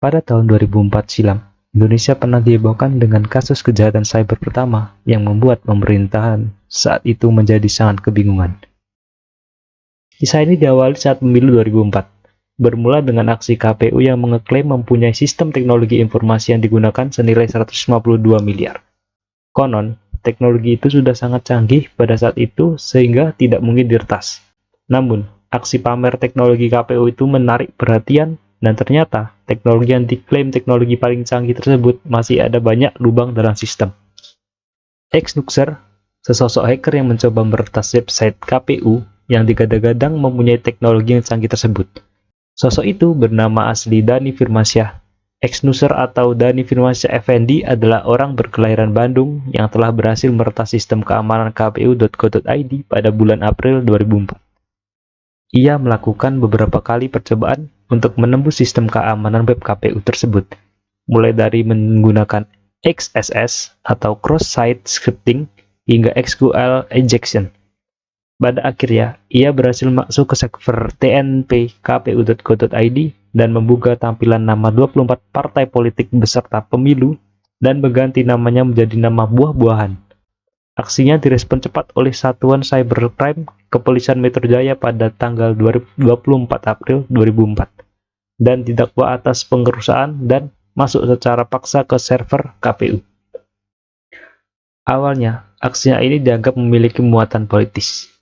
Pada tahun 2004 silam, Indonesia pernah dihebohkan dengan kasus kejahatan cyber pertama yang membuat pemerintahan saat itu menjadi sangat kebingungan. Kisah ini diawali saat pemilu 2004, bermula dengan aksi KPU yang mengeklaim mempunyai sistem teknologi informasi yang digunakan senilai 152 miliar. Konon, teknologi itu sudah sangat canggih pada saat itu sehingga tidak mungkin diretas. Namun, aksi pamer teknologi KPU itu menarik perhatian dan ternyata teknologi yang diklaim teknologi paling canggih tersebut masih ada banyak lubang dalam sistem. Exnuxer, sesosok hacker yang mencoba meretas website KPU yang digadang-gadang mempunyai teknologi yang canggih tersebut. Sosok itu bernama asli Dhani Firmansyah. Exnuxer atau Dhani Firmansyah Effendi adalah orang berkelahiran Bandung yang telah berhasil meretas sistem keamanan kpu.go.id pada bulan April 2004. Ia melakukan beberapa kali percobaan untuk menembus sistem keamanan web KPU tersebut, mulai dari menggunakan XSS atau cross-site scripting hingga SQL injection. Pada akhirnya, ia berhasil masuk ke server TNP kpu.go.id dan membuka tampilan nama 24 partai politik beserta pemilu dan mengganti namanya menjadi nama buah-buahan. Aksinya direspon cepat oleh Satuan Cybercrime Kepolisian Metro Jaya pada tanggal 24 April 2004 dan didakwa atas pengerusakan dan masuk secara paksa ke server KPU. Awalnya, aksinya ini dianggap memiliki muatan politis.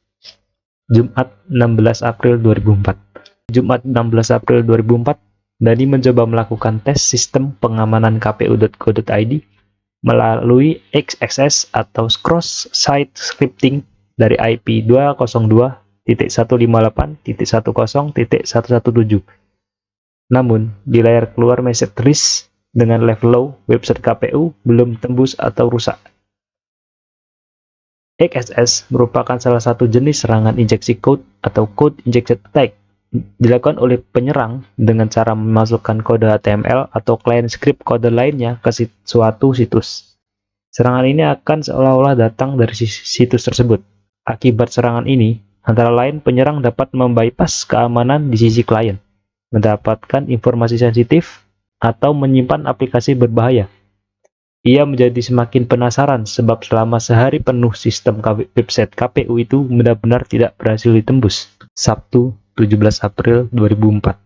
Jumat 16 April 2004. Jumat 16 April 2004, Dhani mencoba melakukan tes sistem pengamanan kpu.go.id melalui XSS atau cross-site scripting dari IP 202.158.10.117. Namun, di layar keluar message list dengan level low, website KPU belum tembus atau rusak. XSS merupakan salah satu jenis serangan injeksi code atau code injection attack dilakukan oleh penyerang dengan cara memasukkan kode HTML atau client script kode lainnya ke suatu situs. Serangan ini akan seolah-olah datang dari situs tersebut. Akibat serangan ini, antara lain penyerang dapat membypass keamanan di sisi klien, mendapatkan informasi sensitif, atau menyimpan aplikasi berbahaya. Ia menjadi semakin penasaran sebab selama sehari penuh sistem website KPU itu benar-benar tidak berhasil ditembus. Sabtu 17 April 2004.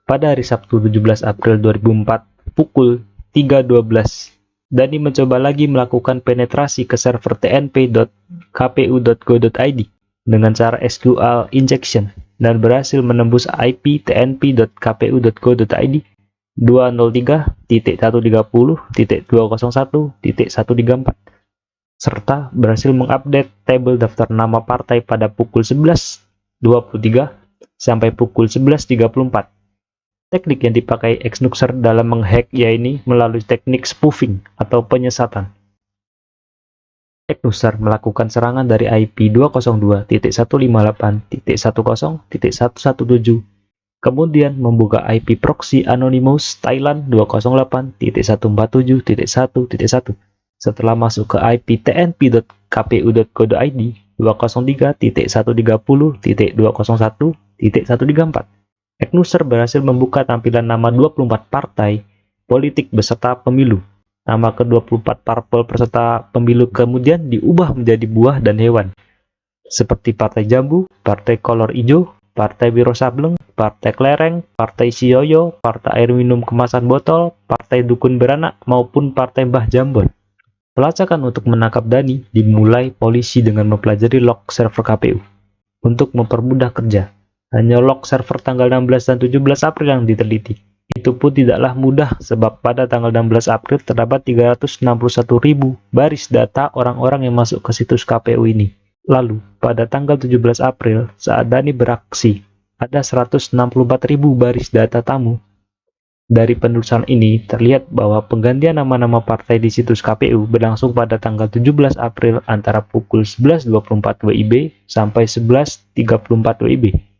Pada hari Sabtu 17 April 2004, pukul 3.12, Dhani mencoba lagi melakukan penetrasi ke server tnp.kpu.go.id dengan cara SQL injection dan berhasil menembus IP tnp.kpu.go.id 203.130.201.134 serta berhasil mengupdate tabel daftar nama partai pada pukul 11.23 sampai pukul 11.34. Teknik yang dipakai Exnuxer dalam menghack yaitu melalui teknik spoofing atau penyesatan. Exnuxer melakukan serangan dari IP 202.158.10.117, kemudian membuka IP proxy Anonymous Thailand 208.147.1.1 setelah masuk ke IP tnp.kpu.go.id 203.130.201.134. Exnuxer berhasil membuka tampilan nama 24 partai politik beserta pemilu. Nama ke-24 parpol peserta pemilu kemudian diubah menjadi buah dan hewan, seperti Partai Jambu, Partai Kolor Ijo, Partai Wiro Sableng, Partai Klereng, Partai Sioyo, Partai Air Minum Kemasan Botol, Partai Dukun Beranak, maupun Partai Mbah Jambon. Pelacakan untuk menangkap Dhani dimulai polisi dengan mempelajari log server KPU. Untuk mempermudah kerja, hanya log server tanggal 16 dan 17 April yang diteliti. Itu pun tidaklah mudah sebab pada tanggal 16 April terdapat 361.000 baris data orang-orang yang masuk ke situs KPU ini. Lalu, pada tanggal 17 April, saat Dhani beraksi, ada 164.000 baris data tamu. Dari penelusuran ini, terlihat bahwa penggantian nama-nama partai di situs KPU berlangsung pada tanggal 17 April antara pukul 11.24 WIB sampai 11.34 WIB.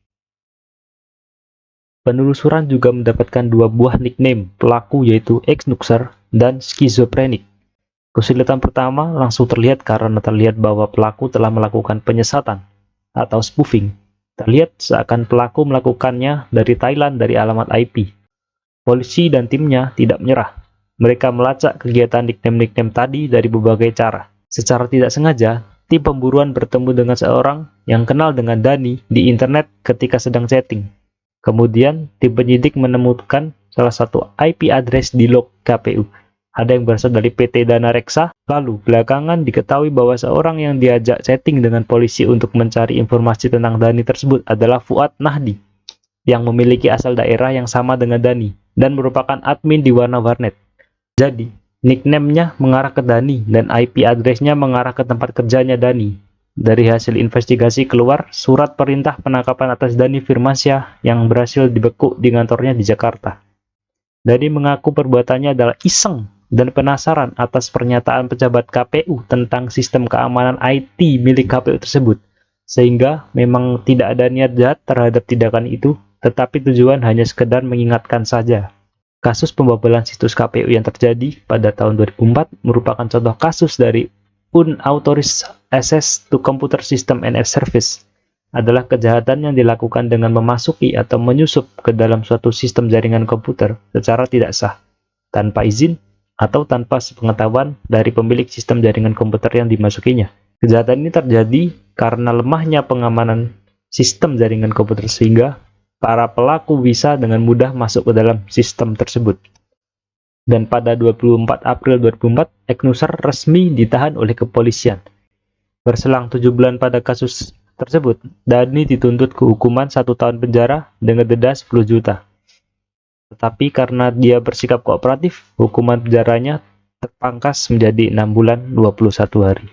Penelusuran juga mendapatkan dua buah nickname pelaku yaitu Exnuxer dan Schizophrenic. Kesulitan pertama langsung terlihat karena terlihat bahwa pelaku telah melakukan penyesatan atau spoofing. Terlihat seakan pelaku melakukannya dari Thailand dari alamat IP. Polisi dan timnya tidak menyerah. Mereka melacak kegiatan nickname-nickname tadi dari berbagai cara. Secara tidak sengaja, tim pemburuan bertemu dengan seorang yang kenal dengan Dani di internet ketika sedang chatting. Kemudian, tim penyidik menemukan salah satu IP address di log KPU. Ada yang berasal dari PT Dana Reksa. Lalu, belakangan diketahui bahwa seorang yang diajak chatting dengan polisi untuk mencari informasi tentang Dani tersebut adalah Fuad Nahdi, yang memiliki asal daerah yang sama dengan Dani dan merupakan admin di Warna Warnet. Jadi, nickname-nya mengarah ke Dani dan IP address-nya mengarah ke tempat kerjanya Dani. Dari hasil investigasi keluar surat perintah penangkapan atas Dani Firmansyah yang berhasil dibekuk di kantornya di Jakarta. Dani mengaku perbuatannya adalah iseng dan penasaran atas pernyataan pejabat KPU tentang sistem keamanan IT milik KPU tersebut, sehingga memang tidak ada niat jahat terhadap tindakan itu, tetapi tujuan hanya sekedar mengingatkan saja. Kasus pembobolan situs KPU yang terjadi pada tahun 2004 merupakan contoh kasus dari unauthorized access to computer system and service, adalah kejahatan yang dilakukan dengan memasuki atau menyusup ke dalam suatu sistem jaringan komputer secara tidak sah, tanpa izin atau tanpa sepengetahuan dari pemilik sistem jaringan komputer yang dimasukinya. Kejahatan ini terjadi karena lemahnya pengamanan sistem jaringan komputer sehingga para pelaku bisa dengan mudah masuk ke dalam sistem tersebut. Dan pada 24 April 2004, Eknuser resmi ditahan oleh kepolisian. Berselang 7 bulan pada kasus tersebut, Dani dituntut ke hukuman 1 tahun penjara dengan denda 10 juta. Tetapi karena dia bersikap kooperatif, hukuman penjaranya terpangkas menjadi 6 bulan 21 hari.